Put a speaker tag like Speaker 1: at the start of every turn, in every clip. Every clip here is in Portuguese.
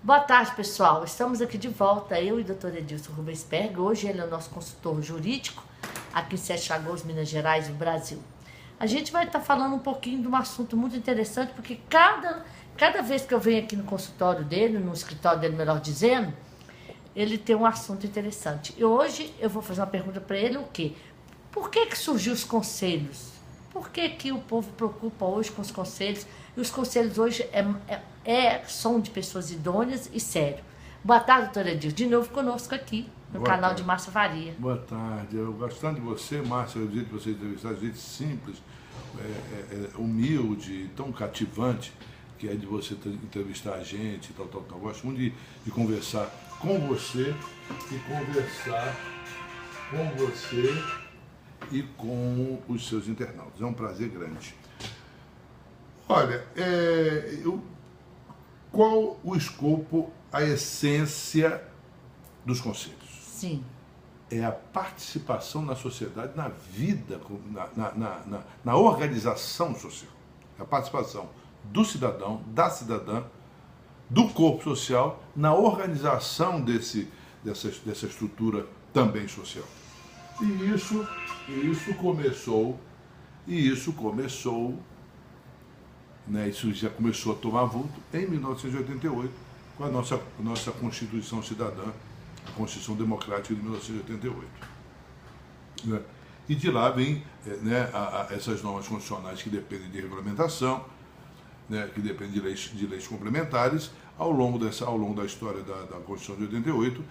Speaker 1: Boa tarde, pessoal. Estamos aqui de volta, eu e o Dr. Edilson Rubensberg. Hoje ele é o nosso consultor jurídico aqui em Sete Lagoas, Minas Gerais, no Brasil. A gente vai estar falando um pouquinho de um assunto muito interessante, porque cada vez que eu venho aqui no consultório dele, no escritório dele, melhor dizendo, ele tem um assunto interessante. E hoje eu vou fazer uma pergunta para ele, o quê? Por que surgiu os conselhos? Por que o povo preocupa hoje com os conselhos? E os conselhos hoje são de pessoas idôneas e sérias. Boa tarde, doutora Edilson. De novo conosco aqui, no
Speaker 2: Boa
Speaker 1: canal
Speaker 2: tarde.
Speaker 1: de Márcia Varia.
Speaker 2: Boa tarde. Eu gosto tanto de você, Márcia, o jeito de você entrevistar, gente simples, humilde, tão cativante, que é de você entrevistar a gente, tal. Gosto muito de conversar com você e conversar com você e com os seus internautas. É um prazer grande. Olha, qual o escopo, a essência dos conselhos?
Speaker 1: Sim.
Speaker 2: É a participação na sociedade, na vida, na organização social. É a participação do cidadão, da cidadã, do corpo social, na organização dessa estrutura também social. E isso já começou a tomar vulto em 1988, com a nossa Constituição Cidadã, a Constituição Democrática de 1988. Né? E de lá vem essas normas constitucionais que dependem de regulamentação, né, que dependem de leis complementares. Ao longo da história da Constituição de 88,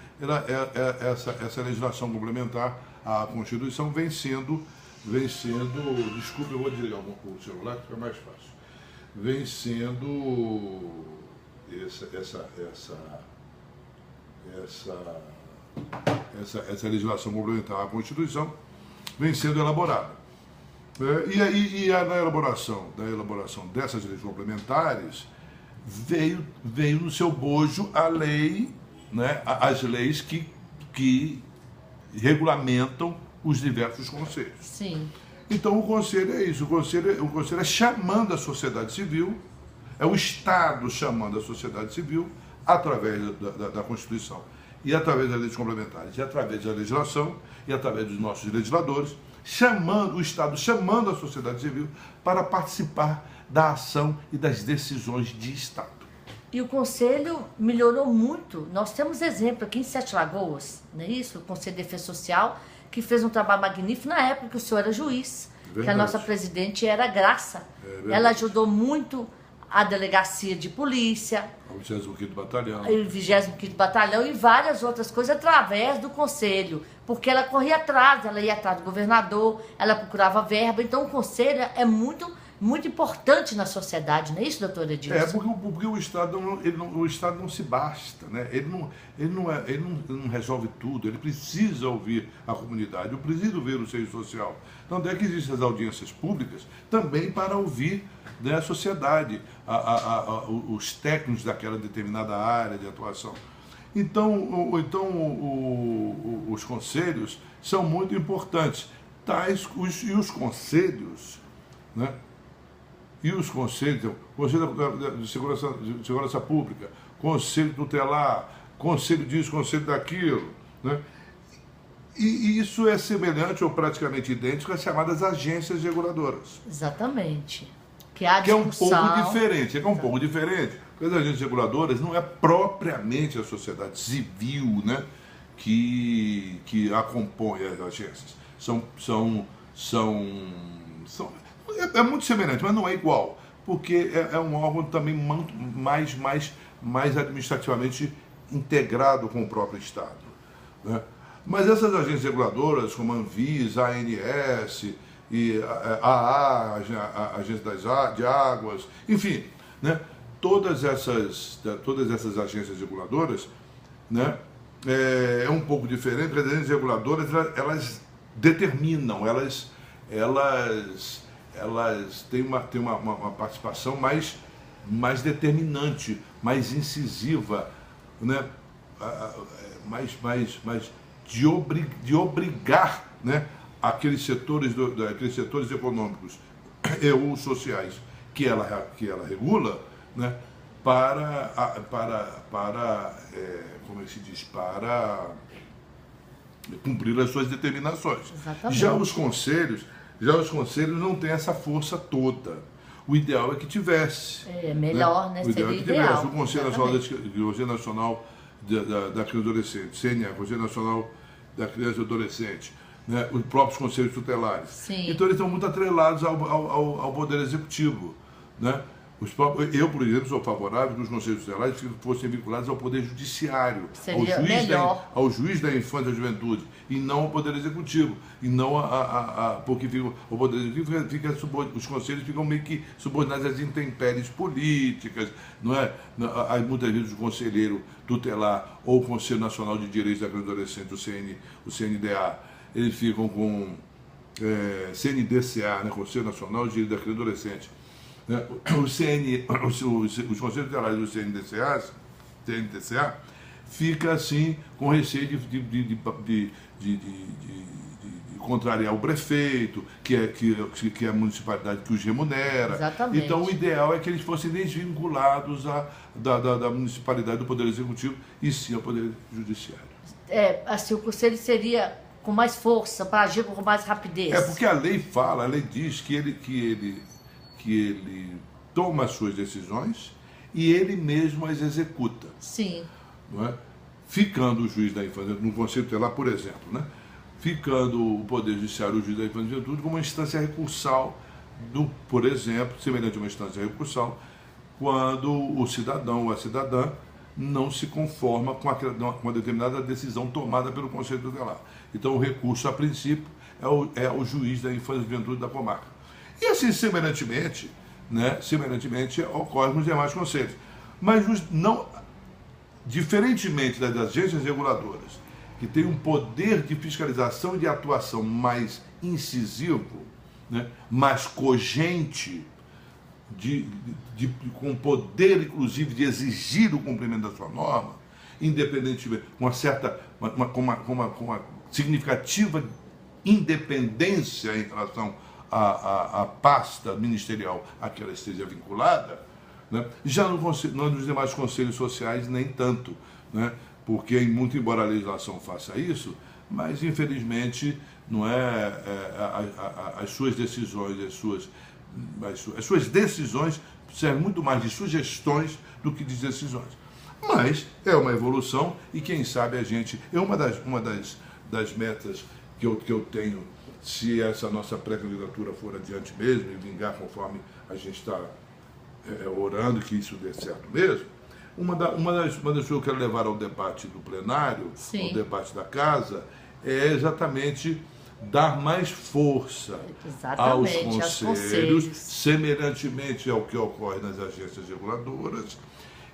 Speaker 2: essa legislação complementar à Constituição vem sendo, desculpe, eu vou desligar o celular que fica mais fácil. Vem sendo essa legislação complementar à Constituição vem sendo elaborada. Na elaboração dessas leis complementares veio no seu bojo a lei, né, as leis que regulamentam os diversos conselhos.
Speaker 1: Sim.
Speaker 2: Então o conselho é isso, o conselho é chamando a sociedade civil, é o Estado chamando a sociedade civil através da Constituição e através das leis complementares, e através da legislação e através dos nossos legisladores, o Estado chamando a sociedade civil para participar da ação e das decisões de Estado.
Speaker 1: E o Conselho melhorou muito. Nós temos exemplo aqui em Sete Lagoas, não é isso? O Conselho de Defesa Social, que fez um trabalho magnífico na época que o senhor era juiz,
Speaker 2: Verdade.
Speaker 1: que a nossa presidente era Graça. Ela ajudou muito a delegacia de polícia,
Speaker 2: O 25º Batalhão.
Speaker 1: o 25º Batalhão e várias outras coisas através do Conselho, porque ela corria atrás, ela ia atrás do governador, ela procurava verba. Então o Conselho é muito importante na sociedade, não é isso, doutora Edilson?
Speaker 2: Porque o Estado não se basta, né? Ele não resolve tudo, ele precisa ouvir a comunidade, ele precisa ouvir o seio social. Tanto é que existem as audiências públicas também para ouvir, né, a sociedade, os técnicos daquela determinada área de atuação. Então os conselhos são muito importantes, os conselhos, né? E os conselhos, Conselho de Segurança Pública, Conselho Tutelar, Conselho disso, Conselho daquilo, né? E isso é semelhante ou praticamente idêntico às chamadas agências reguladoras.
Speaker 1: Exatamente. Que há
Speaker 2: Que é um
Speaker 1: discussão.
Speaker 2: pouco diferente. Porque as agências reguladoras não é propriamente a sociedade civil, né, que a compõe as agências. É muito semelhante, mas não é igual, porque é um órgão também mais administrativamente integrado com o próprio Estado, né? Mas essas agências reguladoras, como a Anvisa, a ANS, e a Agência de Águas, enfim, né? Todas essas agências reguladoras, né, é um pouco diferente, porque as agências reguladoras, elas determinam, elas têm uma participação mais determinante, mais incisiva, né? mais de obrigar, né, aqueles setores econômicos ou sociais que ela regula, né, como é que se diz, para cumprir as suas determinações.
Speaker 1: Exatamente.
Speaker 2: Já os conselhos não têm essa força toda. O ideal é que tivesse.
Speaker 1: É melhor, né?
Speaker 2: O ideal é
Speaker 1: Seria
Speaker 2: que tivesse.
Speaker 1: ideal.
Speaker 2: O Conselho Nacional da Criança e Adolescente, CNA, Conselho Nacional da Criança e Adolescente, né? Os próprios conselhos tutelares.
Speaker 1: Sim.
Speaker 2: Então eles estão muito atrelados ao Poder Executivo, né? Eu, por exemplo, sou favorável que os conselhos tutelares fossem vinculados ao Poder Judiciário, ao juiz da infância e da juventude, e não ao Poder Executivo. E não porque o Poder Executivo os conselhos ficam meio que subordinados às intempéries políticas, não é? Muitas vezes o conselheiro tutelar ou o Conselho Nacional de Direitos da Criança e Adolescente, o CNDA, eles ficam com CNDCA, né? Conselho Nacional de Direitos da Criança e Adolescente. Os conselhos tutelares do CNDCA fica assim com receio de contrariar o prefeito, que é a municipalidade que os remunera.
Speaker 1: Exatamente.
Speaker 2: Então o ideal é que eles fossem desvinculados da municipalidade, do Poder Executivo, e sim ao Poder Judiciário.
Speaker 1: Assim, o conselho seria com mais força, para agir com mais rapidez.
Speaker 2: Porque a lei diz que ele toma as suas decisões e ele mesmo as executa.
Speaker 1: Sim.
Speaker 2: Não é? Ficando o juiz da infância, no Conselho Tutelar, por exemplo, né? Ficando o Poder Judiciário, o juiz da infância e juventude, como uma instância recursal, por exemplo, semelhante a uma instância recursal, quando o cidadão ou a cidadã não se conforma com uma determinada decisão tomada pelo Conselho Tutelar. Então o recurso, a princípio, é o juiz da infância e juventude da comarca. E assim, semelhantemente, ocorre nos demais conselhos. Mas diferentemente das agências reguladoras, que têm um poder de fiscalização e de atuação mais incisivo, né, mais cogente, com poder, inclusive, de exigir o cumprimento da sua norma, independentemente, com uma significativa independência em relação à pasta ministerial a que ela esteja vinculada, né? Já nos demais conselhos sociais, nem tanto, né? Porque, muito embora a legislação faça isso, mas, infelizmente, não as suas decisões, as suas decisões servem muito mais de sugestões do que de decisões. Mas é uma evolução e, quem sabe, uma das metas que eu tenho, se essa nossa pré-candidatura for adiante mesmo e vingar conforme a gente está orando que isso dê certo mesmo, uma das coisas que eu quero levar ao debate do plenário,
Speaker 1: Sim,
Speaker 2: ao debate da casa, é exatamente dar mais força aos conselhos, semelhantemente ao que ocorre nas agências reguladoras,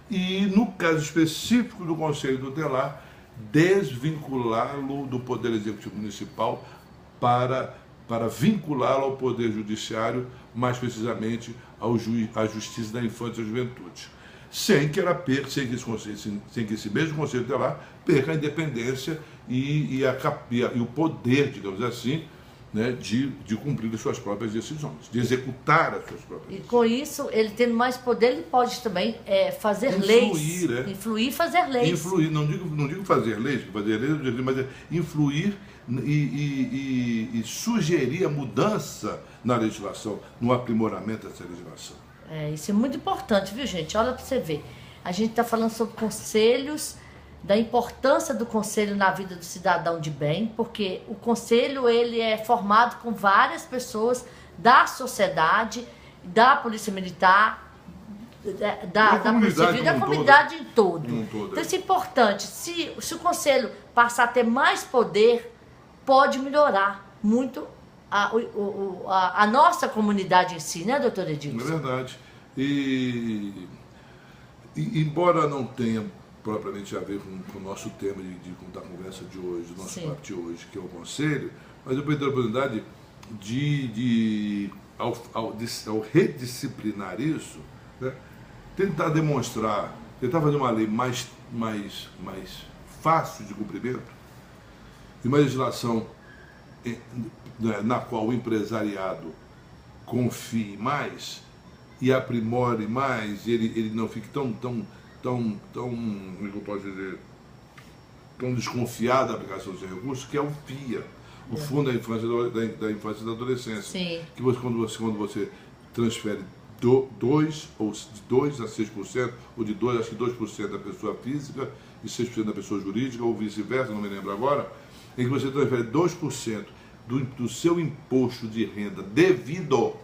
Speaker 2: e, no caso específico do Conselho Tutelar, desvinculá-lo do Poder Executivo Municipal para vinculá-lo ao Poder Judiciário, mais precisamente à Justiça da Infância e da Juventude, sem que esse mesmo Conselho Tutelar perca a independência e o poder, digamos assim, né, de cumprir as suas próprias decisões, de executar as suas próprias decisões.
Speaker 1: E com isso, ele tendo mais poder, ele pode também fazer leis. Influir e fazer leis.
Speaker 2: Influir, não digo fazer leis, mas influir e sugerir a mudança na legislação, no aprimoramento dessa legislação.
Speaker 1: Isso é muito importante, viu, gente? Olha para você ver. A gente está falando sobre conselhos, da importância do conselho na vida do cidadão de bem, porque o conselho ele é formado com várias pessoas da sociedade, da polícia militar, da polícia civil, da comunidade em todo. Então isso é importante. Se o conselho passar a ter mais poder, pode melhorar muito a nossa comunidade em si, né, doutor Edilson?
Speaker 2: É verdade. E embora não tenha propriamente a ver com o nosso tema da conversa de hoje, do nosso papo de hoje, que é o conselho, mas eu vou ter a oportunidade ao redisciplinar isso, né, tentar fazer uma lei mais fácil de cumprimento, e uma legislação na qual o empresariado confie mais, e aprimore mais, ele não fique tão, como é que eu posso dizer, tão desconfiado da aplicação dos recursos, que é o FIA, o Fundo da Infância, da Infância e da Adolescência.
Speaker 1: Sim.
Speaker 2: Que quando você transfere 2 a 6%, ou de 2, acho que 2% da pessoa física e 6% da pessoa jurídica, ou vice-versa, não me lembro agora, em que você transfere 2% do seu imposto de renda devido,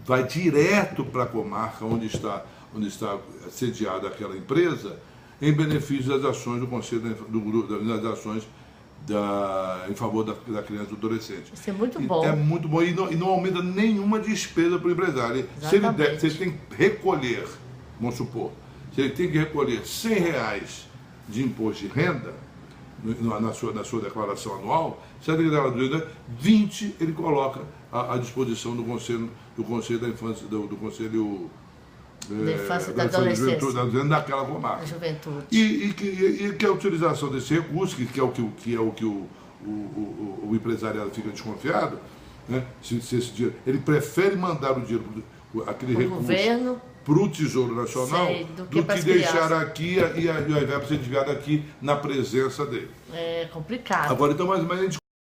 Speaker 2: vai direto para a comarca onde está sediada aquela empresa, em benefício das ações do Conselho das ações em favor da criança e do adolescente.
Speaker 1: Isso é muito bom.
Speaker 2: É muito bom e não aumenta nenhuma despesa para o empresário. Se ele tem que recolher, vamos supor, se ele tem que recolher R$100 de imposto de renda na sua declaração anual, se a declaração 20 ele coloca à disposição do Conselho da Infância, do Conselho
Speaker 1: da Infância e da Adolescência,
Speaker 2: daquela comarca.
Speaker 1: Da juventude.
Speaker 2: E que a utilização desse recurso, que é o que o empresariado fica desconfiado, né? Se esse dinheiro, ele prefere mandar o dinheiro, aquele recurso, para o Tesouro Nacional, do que deixar aqui e ao invés de ser desviado aqui na presença dele.
Speaker 1: É complicado.
Speaker 2: Agora, então, mas a gente